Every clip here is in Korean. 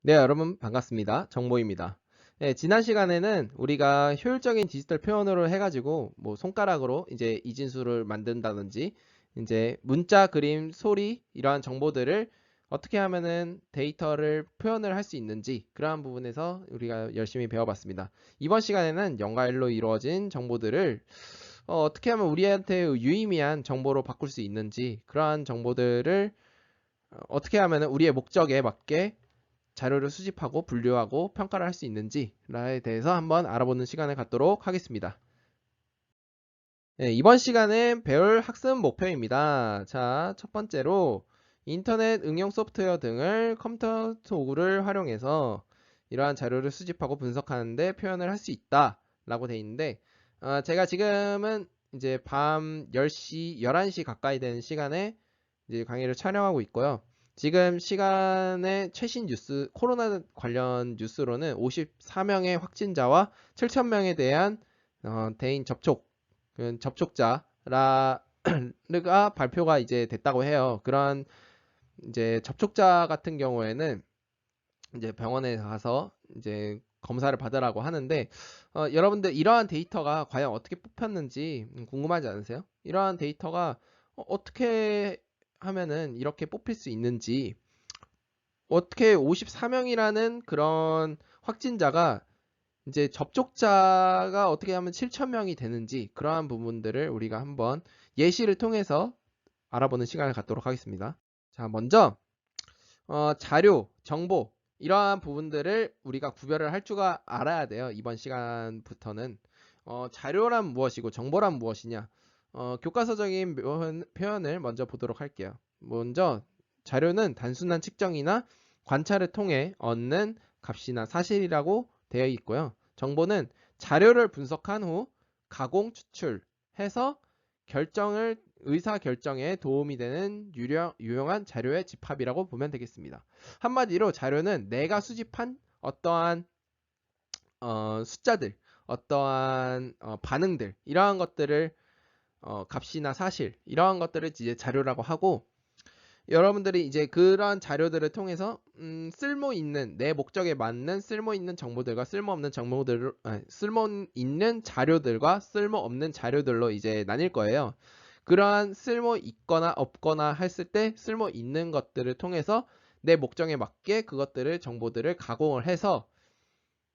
네, 여러분 반갑습니다. 정보입니다. 네, 지난 시간에는 우리가 효율적인 디지털 표현으로 해가지고 뭐 손가락으로 이제 이진수를 만든다든지 이제 문자, 그림, 소리 이러한 정보들을 어떻게 하면은 데이터를 표현을 할 수 있는지 그러한 부분에서 우리가 열심히 배워봤습니다. 이번 시간에는 영과1로 이루어진 정보들을 떻게 하면 우리한테 유의미한 정보로 바꿀 수 있는지 그러한 정보들을 어떻게 하면 우리의 목적에 맞게 자료를 수집하고 분류하고 평가를 할 수 있는지에 대해서 한번 알아보는 시간을 갖도록 하겠습니다. 네, 이번 시간은 배울 학습 목표입니다. 자, 첫 번째로 인터넷 응용 소프트웨어 등을 컴퓨터 도구를 활용해서 이러한 자료를 수집하고 분석하는데 표현을 할 수 있다 라고 되어 있는데 제가 지금은 이제 밤 10시, 11시 가까이 되는 시간에 이제 강의를 촬영하고 있고요. 지금 시간에 최신 뉴스, 코로나 관련 뉴스로는 54명의 확진자와 7,000명에 대한 대인 접촉자가 발표가 이제 됐다고 해요. 그런 이제 접촉자 같은 경우에는 이제 병원에 가서 이제 검사를 받으라고 하는데 여러분들 이러한 데이터가 과연 어떻게 뽑혔는지 궁금하지 않으세요? 이러한 데이터가 어떻게 하면은 이렇게 뽑힐 수 있는지 어떻게 54명이라는 그런 확진자가 이제 접촉자가 어떻게 하면 7,000명이 되는지 그러한 부분들을 우리가 한번 예시를 통해서 알아보는 시간을 갖도록 하겠습니다. 자, 먼저 자료, 정보 이러한 부분들을 우리가 구별을 할 줄 알아야 돼요. 이번 시간부터는 자료란 무엇이고 정보란 무엇이냐 교과서적인 표현을 먼저 보도록 할게요. 먼저 자료는 단순한 측정이나 관찰을 통해 얻는 값이나 사실이라고 되어 있고요. 정보는 자료를 분석한 후 가공 추출해서 의사 결정에 도움이 되는 유용한 자료의 집합이라고 보면 되겠습니다. 한마디로 자료는 내가 수집한 어떠한 숫자들, 어떠한 반응들 이러한 것들을 값이나 사실 이러한 것들을 이제 자료라고 하고 여러분들이 이제 그런 자료들을 통해서 쓸모 있는 내 목적에 맞는 쓸모 있는 정보들과 쓸모없는 정보들 쓸모 있는 자료들과 쓸모 없는 자료들로 이제 나뉠 거예요. 그러한 쓸모 있거나 없거나 했을 때 쓸모 있는 것들을 통해서 내 목적에 맞게 그것들을 정보들을 가공을 해서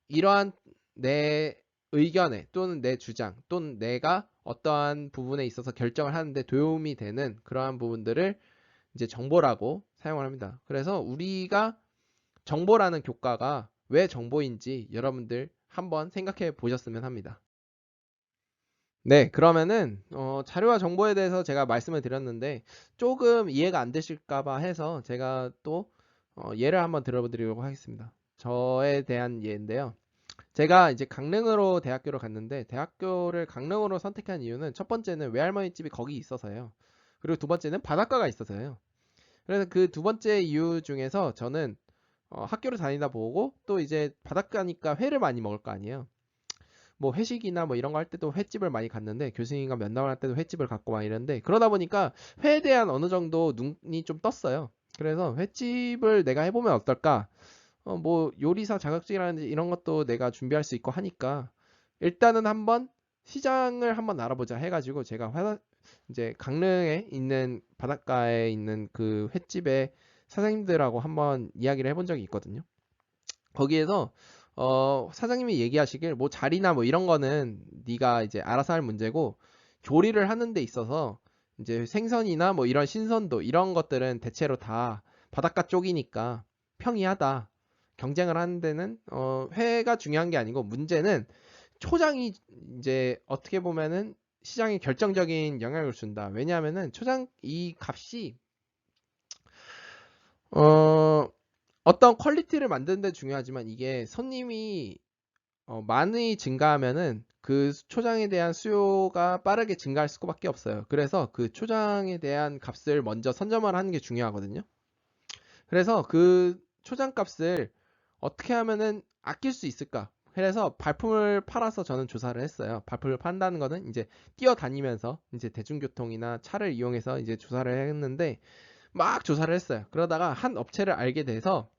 이러한 내 의견에 또는 내 주장 또는 내가 어떠한 부분에 있어서 결정을 하는데 도움이 되는 그러한 부분들을 이제 정보라고 사용을 합니다. 그래서 우리가 정보라는 교과가 왜 정보인지 여러분들 한번 생각해 보셨으면 합니다. 네, 그러면은 자료와 정보에 대해서 제가 말씀을 드렸는데 조금 이해가 안 되실까봐 해서 제가 또 예를 한번 들어드리려고 하겠습니다. 저에 대한 예인데요. 제가 이제 강릉으로 대학교를 갔는데 대학교를 강릉으로 선택한 이유는 첫 번째는 외할머니 집이 거기 있어서요. 그리고 두 번째는 바닷가가 있어서요. 그래서 그 두 번째 이유 중에서 저는 학교를 다니다 보고 또 이제 바닷가니까 회를 많이 먹을 거 아니에요. 뭐 회식이나 뭐 이런 거 할 때도 횟집을 많이 갔는데 교수님과 면담을 할 때도 횟집을 갔고 막 이랬는데 그러다 보니까 회에 대한 어느 정도 눈이 좀 떴어요. 그래서 횟집을 내가 해보면 어떨까? 뭐 요리사 자격증이라든지 이런 것도 내가 준비할 수 있고 하니까 일단은 한번 시장을 한번 알아보자 해가지고 제가 이제 강릉에 있는 바닷가에 있는 그 횟집의 사장님들하고 한번 이야기를 해본 적이 있거든요. 거기에서 사장님이 얘기하시길 뭐 자리나 뭐 이런 거는 네가 이제 알아서 할 문제고 조리를 하는 데 있어서 이제 생선이나 뭐 이런 신선도 이런 것들은 대체로 다 바닷가 쪽이니까 평이하다. 경쟁을 하는 데는 회가 중요한 게 아니고 문제는 초장이 이제 어떻게 보면은 시장에 결정적인 영향을 준다. 왜냐하면은 초장 이 값이 어, 어떤 퀄리티를 만드는 데 중요하지만 이게 손님이 많이 증가하면은 그 초장에 대한 수요가 빠르게 증가할 수밖에 없어요. 그래서 그 초장에 대한 값을 먼저 선점을 하는 게 중요하거든요. 그래서 그 초장 값을 어떻게 하면은 아낄 수 있을까? 그래서 발품을 팔아서 저는 조사를 했어요. 발품을 판다는 거는 이제 뛰어다니면서 이제 대중교통이나 차를 이용해서 이제 조사를 했는데 막 조사를 했어요. 그러다가 한 업체를 알게 돼서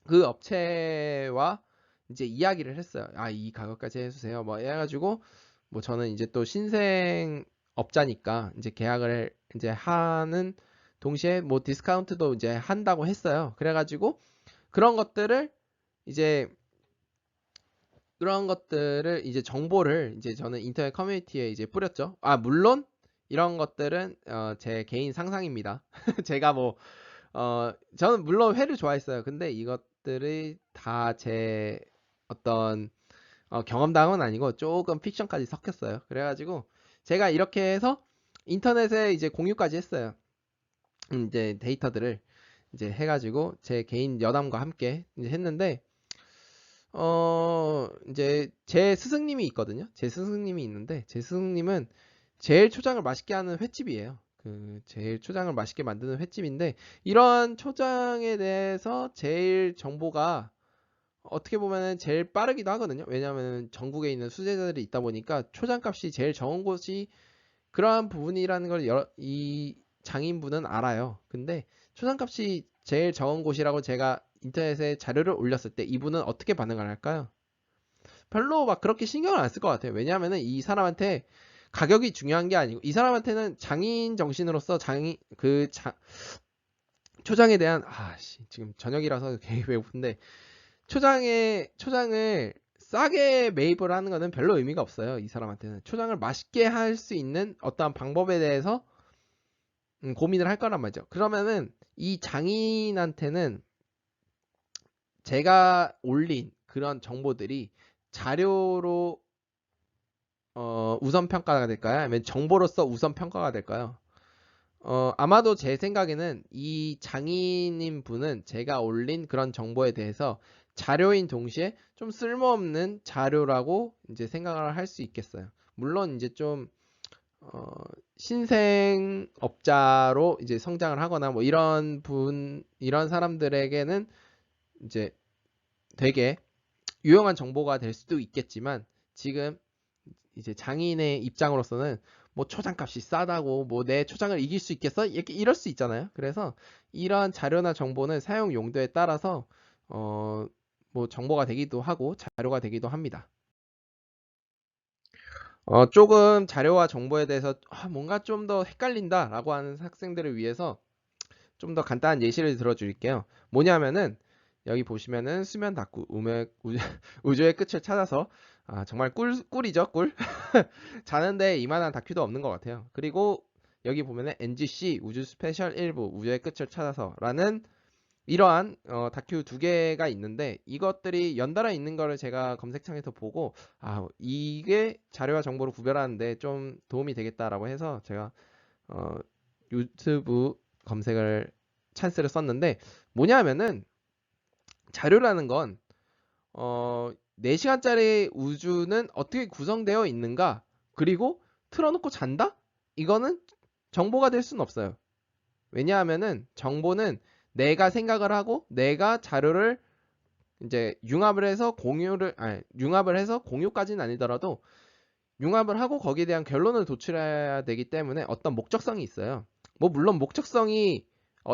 그 업체와 이제 이야기를 했어요. 아, 이 가격까지 해주세요. 뭐 해가지고 뭐 저는 이제 또 신생 업자니까 이제 계약을 이제 하는 동시에 뭐 디스카운트도 이제 한다고 했어요. 그래가지고 그런 것들을 이제 정보를 이제 저는 인터넷 커뮤니티에 이제 뿌렸죠. 아, 물론 이런 것들은 제 개인 상상입니다. 제가 뭐 저는 물론 회를 좋아했어요. 근데 이것들이 다 제 어떤 경험담은 아니고 조금 픽션까지 섞였어요. 그래가지고 제가 이렇게 해서 인터넷에 이제 공유까지 했어요. 이제 데이터들을 이제 해가지고 제 개인 여담과 함께 이제 했는데 이제 제 스승님이 있거든요. 제 스승님이 있는데 제 스승님은 제일 초장을 맛있게 하는 횟집이에요. 그 제일 초장을 맛있게 만드는 횟집인데 이런 초장에 대해서 제일 정보가 어떻게 보면은 제일 빠르기도 하거든요. 왜냐하면 전국에 있는 수제자들이 있다 보니까 초장값이 제일 적은 곳이 그러한 부분이라는 걸 이 장인분은 알아요. 근데 초장값이 제일 적은 곳이라고 제가 인터넷에 자료를 올렸을 때 이분은 어떻게 반응을 할까요? 별로 막 그렇게 신경을 안 쓸 것 같아요. 왜냐하면은 이 사람한테 가격이 중요한 게 아니고 이 사람한테는 장인 정신으로서 초장에 대한 지금 저녁이라서 되게 배고픈데 초장을 싸게 매입을 하는 거는 별로 의미가 없어요. 이 사람한테는 초장을 맛있게 할 수 있는 어떠한 방법에 대해서 고민을 할 거란 말이죠. 그러면은 이 장인한테는 제가 올린 그런 정보들이 자료로 우선 평가가 될까요? 아니면 정보로서 우선 평가가 될까요? 아마도 제 생각에는 이 장인인 분은 제가 올린 그런 정보에 대해서 자료인 동시에 좀 쓸모없는 자료라고 이제 생각을 할 수 있겠어요. 물론 이제 좀 신생업자로 이제 성장을 하거나 뭐 이런 사람들에게는 이제 되게 유용한 정보가 될 수도 있겠지만 지금 이제 장인의 입장으로서는 뭐 초장값이 싸다고 뭐 내 초장을 이길 수 있겠어? 이렇게 이럴 수 있잖아요. 그래서 이런 자료나 정보는 사용 용도에 따라서 뭐 정보가 되기도 하고 자료가 되기도 합니다. 조금 자료와 정보에 대해서 뭔가 좀 더 헷갈린다라고 하는 학생들을 위해서 좀 더 간단한 예시를 들어드릴게요. 뭐냐면은 여기 보시면은 수면 다큐 우주의 끝을 찾아서 정말 꿀이죠 꿀. 자는데 이만한 다큐도 없는 것 같아요. 그리고 여기 보면은 NGC 우주 스페셜 1부 우주의 끝을 찾아서라는 이러한 다큐 두 개가 있는데 이것들이 연달아 있는 거를 제가 검색창에서 보고 이게 자료와 정보를 구별하는데 좀 도움이 되겠다라고 해서 제가 어, 유튜브 검색을 찬스를 썼는데 뭐냐면은 자료라는 건 4시간짜리 우주는 어떻게 구성되어 있는가 그리고 틀어놓고 잔다? 이거는 정보가 될 수는 없어요. 왜냐하면은 정보는 내가 생각을 하고 내가 자료를 이제 융합을 해서 공유까지는 아니더라도 융합을 하고 거기에 대한 결론을 도출해야 되기 때문에 어떤 목적성이 있어요. 뭐 물론 목적성이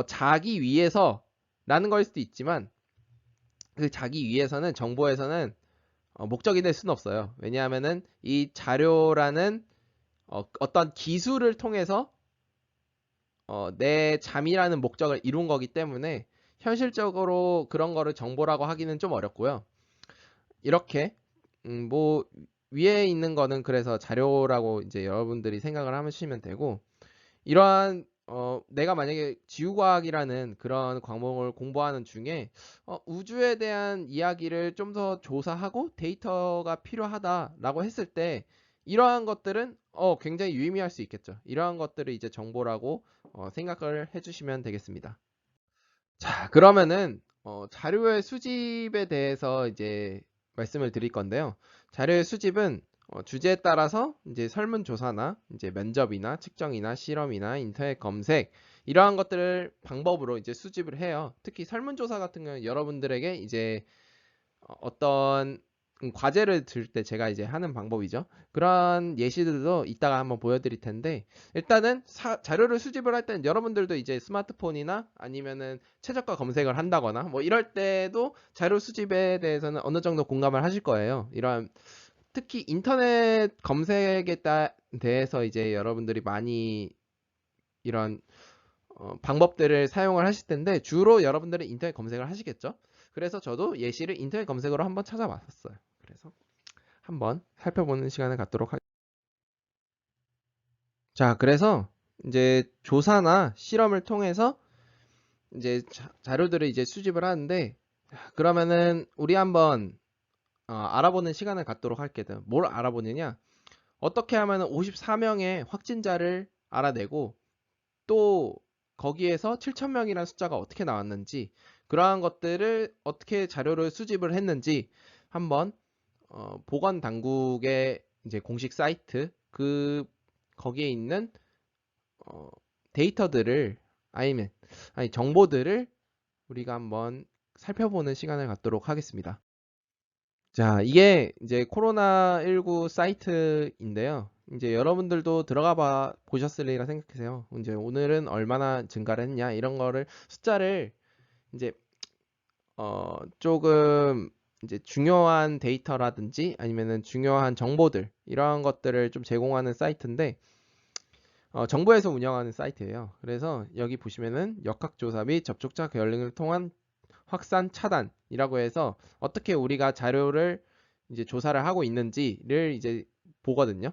자기 위해서라는 거일 수도 있지만 그 자기 위해서는 정보에서는 목적이 될 수는 없어요. 왜냐하면은 이 자료라는 어떤 기술을 통해서 내 잠이라는 목적을 이룬 거기 때문에 현실적으로 그런 거를 정보라고 하기는 좀 어렵고요. 이렇게 뭐 위에 있는 거는 그래서 자료라고 이제 여러분들이 생각을 하시면 되고 이러한 내가 만약에 지구과학이라는 그런 과목을 공부하는 중에 우주에 대한 이야기를 좀 더 조사하고 데이터가 필요하다라고 했을 때 이러한 것들은 굉장히 유의미할 수 있겠죠. 이러한 것들을 이제 정보라고 생각을 해주시면 되겠습니다. 자, 그러면은 자료의 수집에 대해서 이제 말씀을 드릴 건데요. 자료의 수집은 주제에 따라서 이제 설문조사나 이제 면접이나 측정이나 실험이나 인터넷 검색 이러한 것들을 방법으로 이제 수집을 해요. 특히 설문조사 같은 경우는 여러분들에게 이제 어떤 과제를 들 때 제가 이제 하는 방법이죠. 그런 예시들도 이따가 한번 보여드릴 텐데, 일단은 자료를 수집을 할 때는 여러분들도 이제 스마트폰이나 아니면은 최저가 검색을 한다거나 뭐 이럴 때도 자료 수집에 대해서는 어느 정도 공감을 하실 거예요. 이런 특히 인터넷 검색에 대해서 이제 여러분들이 많이 이런 방법들을 사용을 하실 텐데, 주로 여러분들은 인터넷 검색을 하시겠죠. 그래서 저도 예시를 인터넷 검색으로 한번 찾아봤었어요. 그래서 한번 살펴보는 시간을 갖도록 하겠습니다. 자, 그래서 이제 조사나 실험을 통해서 이제 자료들을 이제 수집을 하는데, 그러면은 우리 한번 알아보는 시간을 갖도록 할게요. 뭘 알아보느냐? 어떻게 하면 54명의 확진자를 알아내고, 또 거기에서 7,000명이라는 숫자가 어떻게 나왔는지, 그러한 것들을 어떻게 자료를 수집을 했는지 한번 보건당국의 이제 공식 사이트, 거기에 있는 데이터들을, 아니 정보들을 우리가 한번 살펴보는 시간을 갖도록 하겠습니다. 자, 이게 이제 코로나19 사이트인데요. 이제 여러분들도 보셨으리라 생각하세요. 이제 오늘은 얼마나 증가를 했냐, 이런 거를 숫자를 이제 조금 이제 중요한 데이터라든지 아니면은 중요한 정보들, 이러한 것들을 좀 제공하는 사이트인데, 정부에서 운영하는 사이트예요. 그래서 여기 보시면은 역학조사 및 접촉자 게을링을 통한 확산 차단이라고 해서 어떻게 우리가 자료를 이제 조사를 하고 있는지를 이제 보거든요.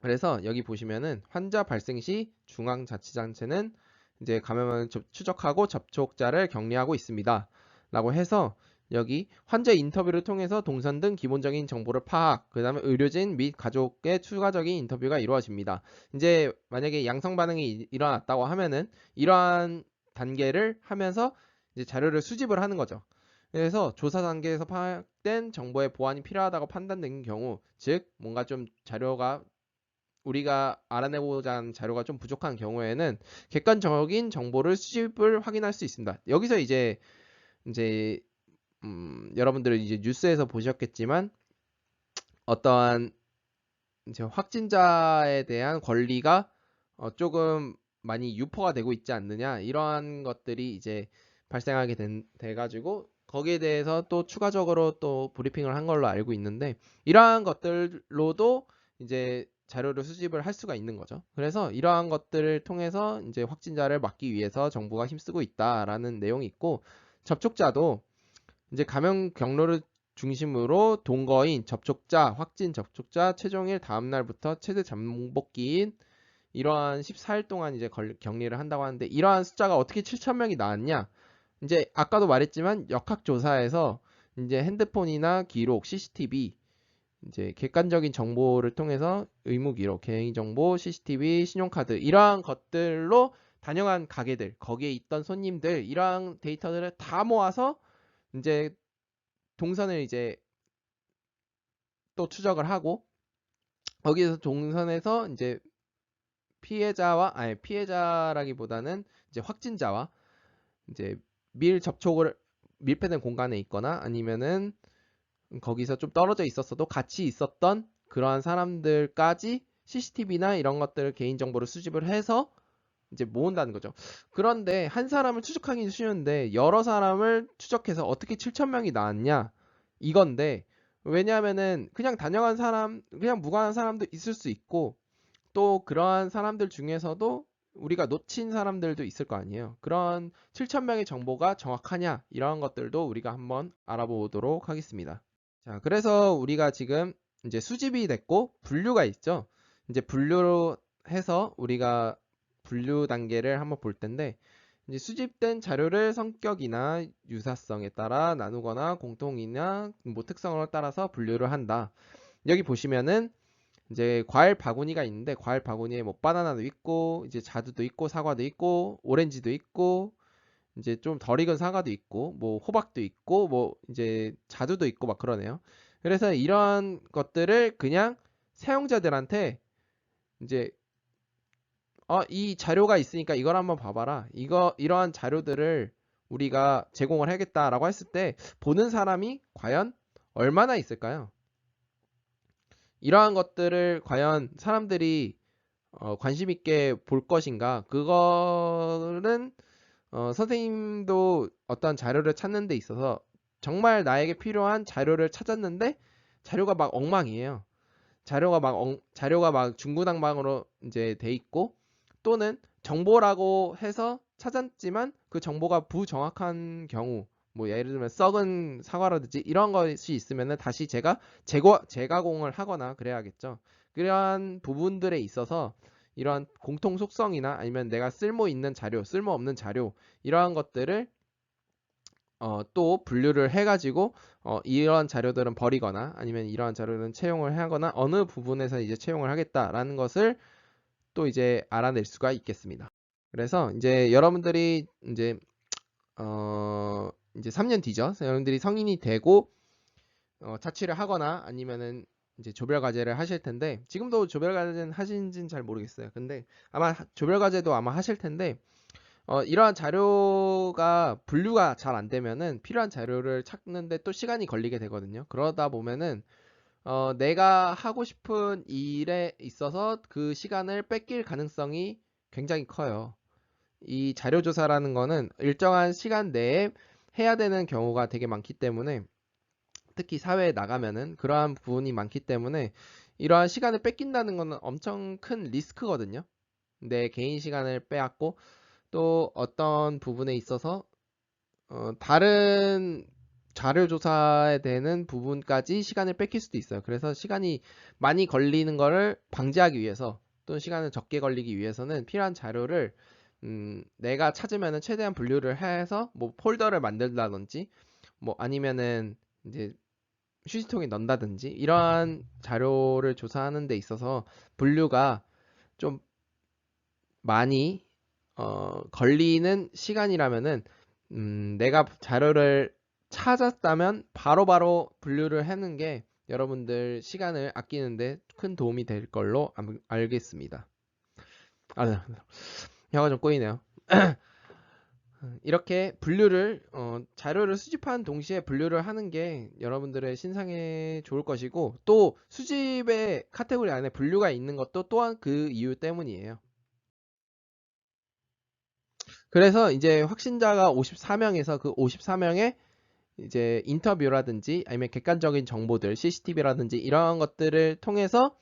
그래서 여기 보시면은 환자 발생 시 중앙자치단체는 이제 감염을 추적하고 접촉자를 격리하고 있습니다. 라고 해서 여기 환자 인터뷰를 통해서 동선 등 기본적인 정보를 파악, 그 다음에 의료진 및 가족의 추가적인 인터뷰가 이루어집니다. 이제 만약에 양성 반응이 일어났다고 하면은 이러한 단계를 하면서 이제 자료를 수집을 하는 거죠. 그래서 조사 단계에서 파악된 정보의 보완이 필요하다고 판단된 경우, 즉 뭔가 좀 자료가, 우리가 알아내고자 하는 자료가 좀 부족한 경우에는 객관적인 정보를 수집을 확인할 수 있습니다. 여기서 이제 여러분들은 이제 뉴스에서 보셨겠지만, 어떠한 이제 확진자에 대한 권리가 조금 많이 유포가 되고 있지 않느냐, 이러한 것들이 이제 발생하게 돼가지고 거기에 대해서 또 추가적으로 또 브리핑을 한 걸로 알고 있는데, 이러한 것들로도 이제 자료를 수집을 할 수가 있는 거죠. 그래서 이러한 것들을 통해서 이제 확진자를 막기 위해서 정부가 힘쓰고 있다라는 내용이 있고, 접촉자도 이제 감염 경로를 중심으로 동거인 접촉자, 확진 접촉자, 최종일 다음 날부터 최대 잠복기인 이러한 14일 동안 이제 격리를 한다고 하는데, 이러한 숫자가 어떻게 7,000명이 나왔냐? 이제 아까도 말했지만 역학조사에서 이제 핸드폰이나 기록, CCTV, 이제 객관적인 정보를 통해서 의무 기록, 개인정보, CCTV, 신용카드, 이러한 것들로 다녀간 가게들, 거기에 있던 손님들, 이러한 데이터들을 다 모아서 이제 동선을 이제 또 추적을 하고, 거기에서 동선에서 이제 피해자라기보다는 이제 확진자와 이제 밀폐된 공간에 있거나 아니면은 거기서 좀 떨어져 있었어도 같이 있었던 그러한 사람들까지 CCTV나 이런 것들을 개인정보를 수집을 해서 이제 모은다는 거죠. 그런데 한 사람을 추적하기는 쉬운데 여러 사람을 추적해서 어떻게 7,000명이 나왔냐, 이건데, 왜냐하면은 그냥 다녀간 사람, 그냥 무관한 사람도 있을 수 있고, 또 그러한 사람들 중에서도 우리가 놓친 사람들도 있을 거 아니에요. 그런 7,000명의 정보가 정확하냐, 이런 것들도 우리가 한번 알아보도록 하겠습니다. 자, 그래서 우리가 지금 이제 수집이 됐고 분류가 있죠. 이제 분류로 해서 우리가 분류 단계를 한번 볼 텐데, 이제 수집된 자료를 성격이나 유사성에 따라 나누거나 공통이나 뭐 특성을 따라서 분류를 한다. 여기 보시면은 이제 과일 바구니가 있는데, 과일 바구니에 뭐 바나나도 있고 이제 자두도 있고 사과도 있고 오렌지도 있고 이제 좀 덜 익은 사과도 있고 뭐 호박도 있고 뭐 이제 자두도 있고 막 그러네요. 그래서 이런 것들을 그냥 사용자들한테 이제 이 자료가 있으니까 이걸 한번 봐봐라, 이러한 자료들을 우리가 제공을 하겠다라고 했을 때, 보는 사람이 과연 얼마나 있을까요? 이러한 것들을 과연 사람들이 관심 있게 볼 것인가? 그거는 선생님도 어떤 자료를 찾는 데 있어서 정말 나에게 필요한 자료를 찾았는데 자료가 막 엉망이에요. 자료가 막 중구난방으로 이제 돼 있고, 또는 정보라고 해서 찾았지만 그 정보가 부정확한 경우, 뭐 예를 들면 썩은 사과라든지 이런 것이 있으면은 다시 제가 재가공을 하거나 그래야겠죠. 그러한 부분들에 있어서 이러한 공통 속성이나 아니면 내가 쓸모 있는 자료, 쓸모 없는 자료, 이러한 것들을 또 분류를 해가지고 이러한 자료들은 버리거나 아니면 이러한 자료는 채용을 하거나 어느 부분에서 이제 채용을 하겠다라는 것을 또 이제 알아낼 수가 있겠습니다. 그래서 이제 여러분들이 이제 3년 뒤죠. 여러분들이 성인이 되고 자취를 하거나 아니면은 이제 조별 과제를 하실 텐데, 지금도 조별 과제는 하시는지는 잘 모르겠어요. 근데 아마 조별 과제도 아마 하실 텐데, 이러한 자료가 분류가 잘 안 되면은 필요한 자료를 찾는데 또 시간이 걸리게 되거든요. 그러다 보면은 내가 하고 싶은 일에 있어서 그 시간을 뺏길 가능성이 굉장히 커요. 이 자료조사라는 거는 일정한 시간 내에 해야 되는 경우가 되게 많기 때문에, 특히 사회에 나가면은 그러한 부분이 많기 때문에 이러한 시간을 뺏긴다는 거는 엄청 큰 리스크거든요. 내 개인 시간을 빼앗고 또 어떤 부분에 있어서 다른 자료 조사에 되는 부분까지 시간을 뺏길 수도 있어요. 그래서 시간이 많이 걸리는 거를 방지하기 위해서, 또는 시간을 적게 걸리기 위해서는 필요한 자료를 내가 찾으면은 최대한 분류를 해서 뭐 폴더를 만들다든지 뭐 아니면은 이제 휴지통에 넣는다든지 이러한 자료를 조사하는 데 있어서 분류가 좀 많이 걸리는 시간이라면은 내가 자료를 찾았다면 바로바로 분류를 하는 게 여러분들 시간을 아끼는데 큰 도움이 될 걸로 알겠습니다. 아, 혀가 좀 꼬이네요. 이렇게 분류를 자료를 수집하는 동시에 분류를 하는 게 여러분들의 신상에 좋을 것이고, 또 수집의 카테고리 안에 분류가 있는 것도 또한 그 이유 때문이에요. 그래서 이제 확신자가 54명에서 그 54명의 이제 인터뷰라든지 아니면 객관적인 정보들, CCTV라든지 이러한 것들을 통해서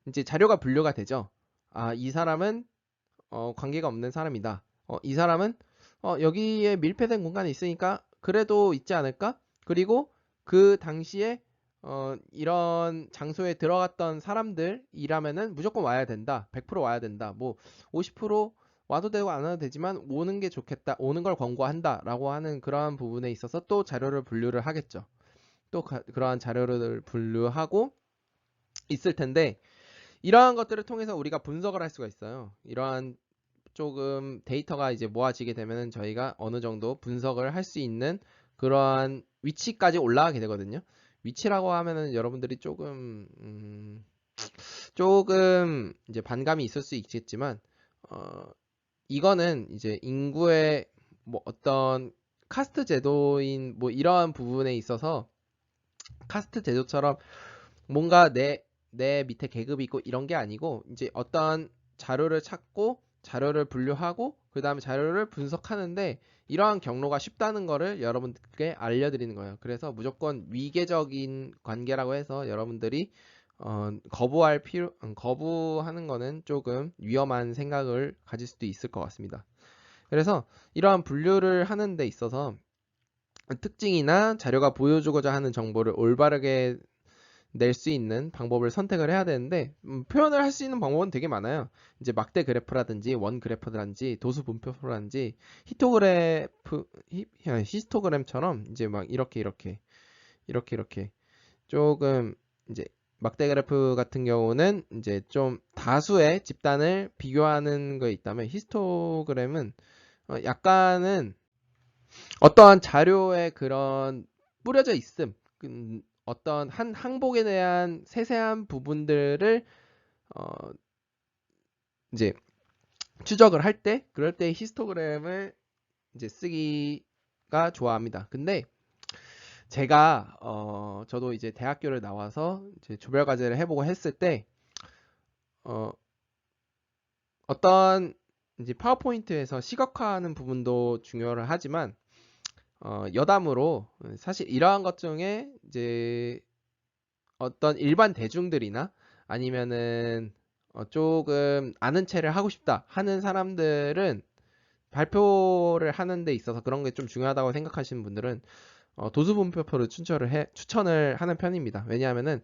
이제 자료가 분류가 되죠. 아, 이 사람은 관계가 없는 사람이다. 이 사람은 여기에 밀폐된 공간에 있으니까 그래도 있지 않을까? 그리고 그 당시에 이런 장소에 들어갔던 사람들이라면은 무조건 와야 된다. 100% 와야 된다. 뭐 50% 와도 되고 안 와도 되지만 오는 게 좋겠다. 오는 걸 권고한다. 라고 하는 그러한 부분에 있어서 또 자료를 분류를 하겠죠. 또 그러한 자료를 분류하고 있을 텐데, 이러한 것들을 통해서 우리가 분석을 할 수가 있어요. 이러한 조금 데이터가 이제 모아지게 되면은 저희가 어느 정도 분석을 할 수 있는 그러한 위치까지 올라가게 되거든요. 위치라고 하면은 여러분들이 조금 이제 반감이 있을 수 있겠지만, 이거는 이제 인구의 뭐 어떤 카스트 제도인 뭐 이러한 부분에 있어서 카스트 제도처럼 뭔가 내 밑에 계급이 있고 이런 게 아니고, 이제 어떤 자료를 찾고 자료를 분류하고 그 다음에 자료를 분석하는데 이러한 경로가 쉽다는 거를 여러분들께 알려드리는 거예요. 그래서 무조건 위계적인 관계라고 해서 여러분들이 거부하는 거는 조금 위험한 생각을 가질 수도 있을 것 같습니다. 그래서 이러한 분류를 하는 데 있어서 특징이나 자료가 보여주고자 하는 정보를 올바르게 낼 수 있는 방법을 선택을 해야 되는데, 표현을 할 수 있는 방법은 되게 많아요. 이제 막대 그래프라든지 원 그래프라든지 도수 분표라든지 히스토그램처럼 이제 막 이렇게 조금 이제 막대 그래프 같은 경우는 이제 좀 다수의 집단을 비교하는 거 있다면, 히스토그램은 약간은 어떠한 자료의 그런 뿌려져 있음, 어떤 한 항목에 대한 세세한 부분들을 어, 이제 추적을 할 때, 그럴 때 히스토그램을 이제 쓰기가 좋아합니다. 근데 제가 저도 이제 대학교를 나와서 이제 조별 과제를 해보고 했을 때 어, 어떤 이제 파워포인트에서 시각화하는 부분도 중요를 하지만 여담으로 사실 이러한 것 중에 이제 어떤 일반 대중들이나 아니면은 조금 아는 체를 하고 싶다 하는 사람들은 발표를 하는 데 있어서 그런 게 좀 중요하다고 생각하시는 분들은 도수분표표를 추천을 하는 편입니다. 왜냐하면은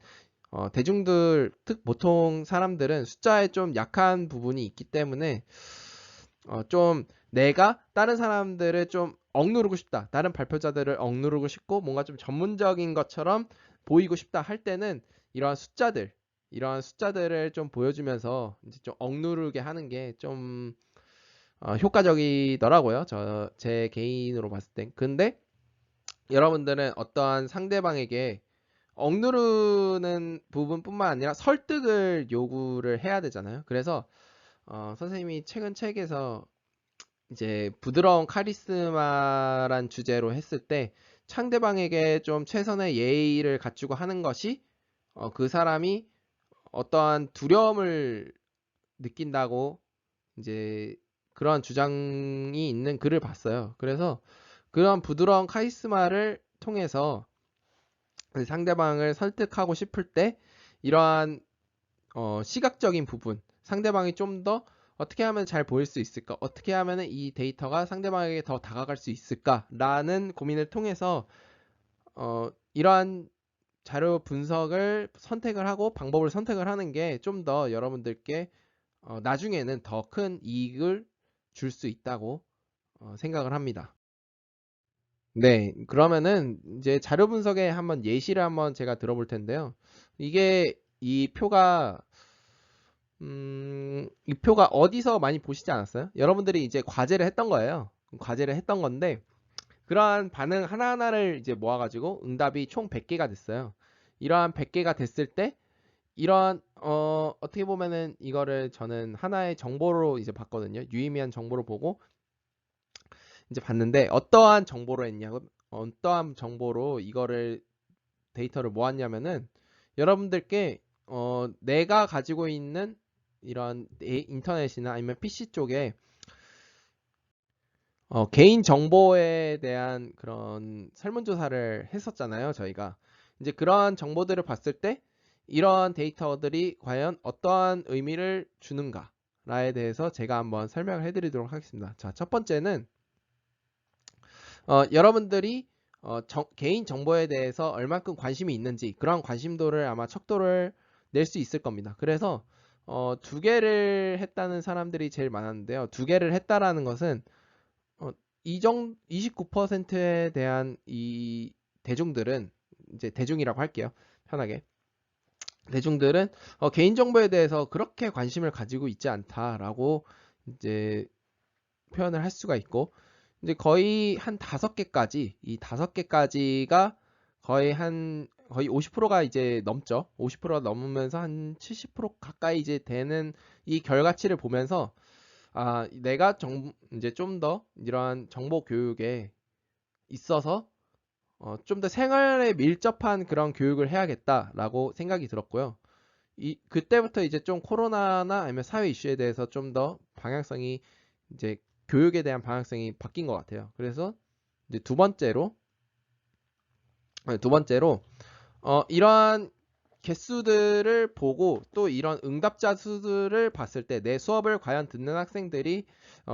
대중들 보통 사람들은 숫자에 좀 약한 부분이 있기 때문에 좀 내가 다른 사람들을 좀 억누르고 싶다. 다른 발표자들을 억누르고 싶고 뭔가 좀 전문적인 것처럼 보이고 싶다 할 때는 이러한 숫자들을 좀 보여주면서 이제 좀 억누르게 하는 게 좀 효과적이더라고요. 제 개인으로 봤을 땐. 근데 여러분들은 어떠한 상대방에게 억누르는 부분뿐만 아니라 설득을 요구를 해야 되잖아요. 그래서 선생님이 최근 책에서 이제 부드러운 카리스마란 주제로 했을 때 상대방에게 좀 최선의 예의를 갖추고 하는 것이 그 사람이 어떠한 두려움을 느낀다고 이제 그런 주장이 있는 글을 봤어요. 그래서 그런 부드러운 카리스마를 통해서 상대방을 설득하고 싶을 때 이러한 시각적인 부분, 상대방이 좀 더 어떻게 하면 잘 보일 수 있을까? 어떻게 하면 이 데이터가 상대방에게 더 다가갈 수 있을까? 라는 고민을 통해서 이러한 자료 분석을 선택을 하고 방법을 선택을 하는 게 좀 더 여러분들께 나중에는 더 큰 이익을 줄 수 있다고 생각을 합니다. 네, 그러면은 이제 자료 분석에 한번 예시를 한번 제가 들어볼 텐데요. 이게 이 표가 이 표가 어디서 많이 보시지 않았어요? 여러분들이 이제 과제를 했던 거예요. 과제를 했던 건데 그러한 반응 하나하나를 이제 모아가지고 응답이 총 100개가 됐어요. 이러한 100개가 됐을 때 이러한 어떻게 보면은 이거를 저는 하나의 정보로 이제 봤거든요. 유의미한 정보로 보고 이제 봤는데 어떠한 정보로 했냐고 어떠한 정보로 이거를 데이터를 모았냐면은 여러분들께 내가 가지고 있는 이런 인터넷이나 아니면 PC 쪽에 개인 정보에 대한 그런 설문조사를 했었잖아요, 저희가. 이제 그러한 정보들을 봤을 때 이러한 데이터들이 과연 어떠한 의미를 주는가에 대해서 제가 한번 설명을 해드리도록 하겠습니다. 자, 첫 번째는 여러분들이 개인 정보에 대해서 얼만큼 관심이 있는지 그런 관심도를 아마 척도를 낼 수 있을 겁니다. 그래서 두 개를 했다는 사람들이 제일 많았는데요. 두 개를 했다라는 것은 29%에 대한 이 대중들은 이제 대중이라고 할게요. 편하게. 대중들은 개인정보에 대해서 그렇게 관심을 가지고 있지 않다라고 이제 표현을 할 수가 있고 이제 거의 한 5개까지 이 5개까지가 거의 50%가 이제 넘죠. 50%가 넘으면서 한 70% 가까이 이제 되는 이 결과치를 보면서 내가 이제 좀 더 이러한 정보 교육에 있어서 좀 더 생활에 밀접한 그런 교육을 해야겠다라고 생각이 들었고요. 그때부터 이제 좀 코로나나 아니면 사회 이슈에 대해서 좀 더 방향성이 이제 교육에 대한 방향성이 바뀐 것 같아요. 그래서 이제 두 번째로 이러한 개수들을 보고 또 이런 응답자 수들을 봤을 때 내 수업을 과연 듣는 학생들이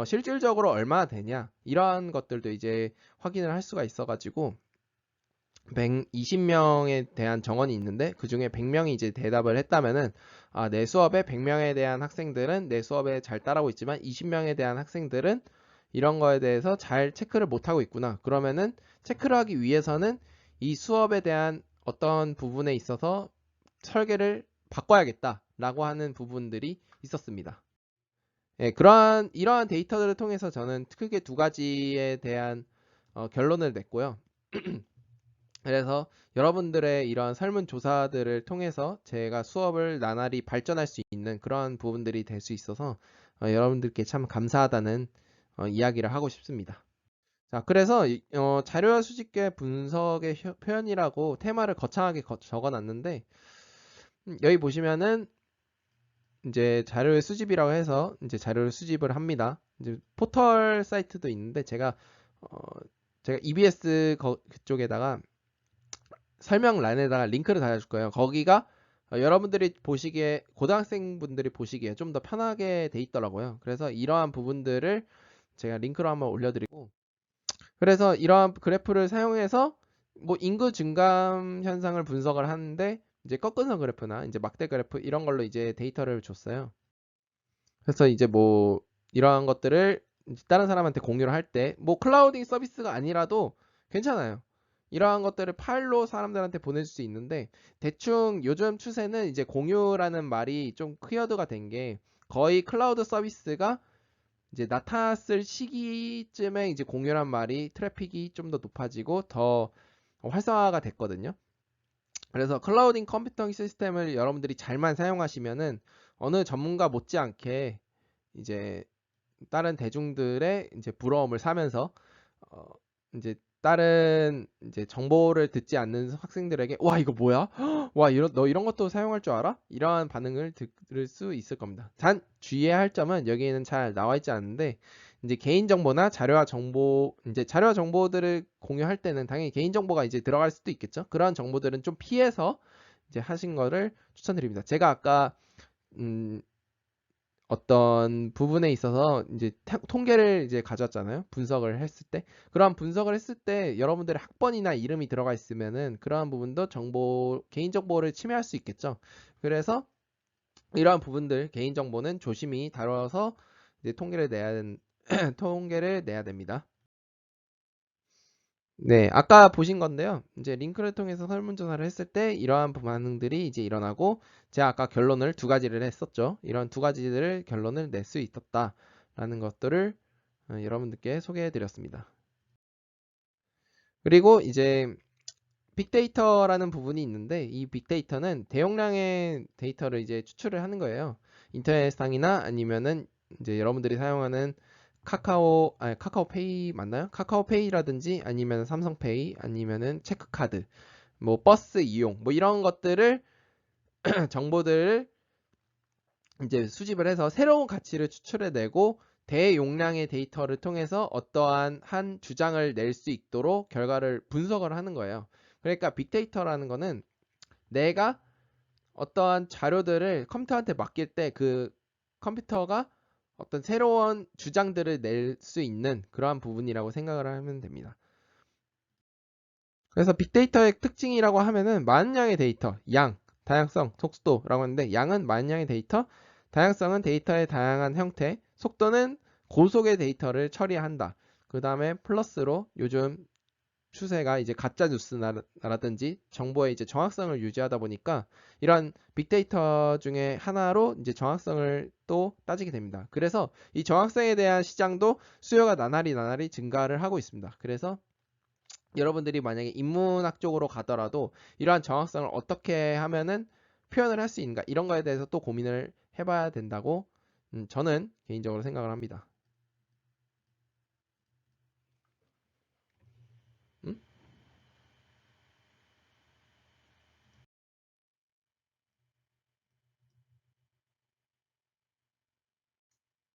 실질적으로 얼마나 되냐 이러한 것들도 이제 확인을 할 수가 있어가지고 120명에 대한 정원이 있는데 그 중에 100명이 이제 대답을 했다면은 내 수업에 100명에 대한 학생들은 내 수업에 잘 따라오고 있지만 20명에 대한 학생들은 이런 거에 대해서 잘 체크를 못하고 있구나. 그러면은 체크를 하기 위해서는 이 수업에 대한 어떤 부분에 있어서 설계를 바꿔야겠다라고 하는 부분들이 있었습니다. 예, 이러한 데이터들을 통해서 저는 크게 두 가지에 대한 결론을 냈고요. 그래서 여러분들의 이런 설문조사들을 통해서 제가 수업을 나날이 발전할 수 있는 그런 부분들이 될 수 있어서 여러분들께 참 감사하다는 이야기를 하고 싶습니다. 자, 그래서 자료와 수집계 분석의 표현이라고 테마를 거창하게 적어놨는데 여기 보시면은 이제 자료의 수집이라고 해서 이제 자료를 수집을 합니다. 이제 포털 사이트도 있는데 어, 제가 EBS 그쪽에다가 설명란에다가 링크를 달아줄 거예요. 거기가 여러분들이 보시기에 고등학생분들이 보시기에 좀 더 편하게 돼 있더라고요. 그래서 이러한 부분들을 제가 링크로 한번 올려드리고 그래서 이러한 그래프를 사용해서 뭐 인구 증감 현상을 분석을 하는데 이제 꺾은선 그래프나 이제 막대 그래프 이런 걸로 이제 데이터를 줬어요. 그래서 이제 뭐 이러한 것들을 이제 다른 사람한테 공유를 할 때 뭐 클라우딩 서비스가 아니라도 괜찮아요. 이러한 것들을 파일로 사람들한테 보내줄 수 있는데 대충 요즘 추세는 이제 공유라는 말이 좀 키워드가 된 게 거의 클라우드 서비스가 이제 나타났을 시기쯤에 이제 공유란 말이 트래픽이 좀 더 높아지고 더 활성화가 됐거든요. 그래서 클라우딩 컴퓨팅 시스템을 여러분들이 잘만 사용하시면은 어느 전문가 못지않게 이제 다른 대중들의 이제 부러움을 사면서 어 이제 다른 이제 정보를 듣지 않는 학생들에게 와 이거 뭐야? 와 너 이런 것도 사용할 줄 알아? 이러한 반응을 들을 수 있을 겁니다. 단 주의해야 할 점은 여기에는 잘 나와 있지 않은데 이제 개인 정보나 자료와 정보 이제 자료와 정보들을 공유할 때는 당연히 개인 정보가 이제 들어갈 수도 있겠죠. 그러한 정보들은 좀 피해서 이제 하신 거를 추천드립니다. 제가 아까 음, 어떤 부분에 있어서 이제 통계를 이제 가져왔잖아요. 분석을 했을 때. 그러한 분석을 했을 때 여러분들의 학번이나 이름이 들어가 있으면은 그러한 부분도 개인정보를 침해할 수 있겠죠. 그래서 이러한 부분들, 개인정보는 조심히 다뤄서 이제 통계를 내야 됩니다. 네, 아까 보신 건데요. 이제 링크를 통해서 설문조사를 했을 때 이러한 반응들이 이제 일어나고 제가 아까 결론을 두 가지를 했었죠. 이런 두 가지들을 결론을 낼 수 있었다라는 것들을 여러분들께 소개해 드렸습니다. 그리고 이제 빅데이터라는 부분이 있는데 이 빅데이터는 대용량의 데이터를 이제 추출을 하는 거예요. 인터넷상이나 아니면은 이제 여러분들이 사용하는 카카오페이 맞나요? 카카오페이라든지 아니면 삼성페이 아니면은 체크카드 뭐 버스 이용 뭐 이런 것들을 정보들을 이제 수집을 해서 새로운 가치를 추출해내고 대용량의 데이터를 통해서 어떠한 한 주장을 낼 수 있도록 결과를 분석을 하는 거예요. 그러니까 빅데이터라는 거는 내가 어떠한 자료들을 컴퓨터한테 맡길 때 그 컴퓨터가 어떤 새로운 주장들을 낼 수 있는 그러한 부분이라고 생각을 하면 됩니다. 그래서 빅데이터의 특징이라고 하면은 많은 양의 데이터, 양, 다양성, 속도라고 하는데 양은 많은 양의 데이터, 다양성은 데이터의 다양한 형태, 속도는 고속의 데이터를 처리한다. 그 다음에 플러스로 요즘 추세가 이제 가짜 뉴스라든지 정보의 이제 정확성을 유지하다 보니까 이런 빅데이터 중에 하나로 이제 정확성을 또 따지게 됩니다. 그래서 이 정확성에 대한 시장도 수요가 나날이 증가를 하고 있습니다. 그래서 여러분들이 만약에 인문학 쪽으로 가더라도 이러한 정확성을 어떻게 하면은 표현을 할 수 있는가 이런 거에 대해서 또 고민을 해봐야 된다고 저는 개인적으로 생각을 합니다. 음?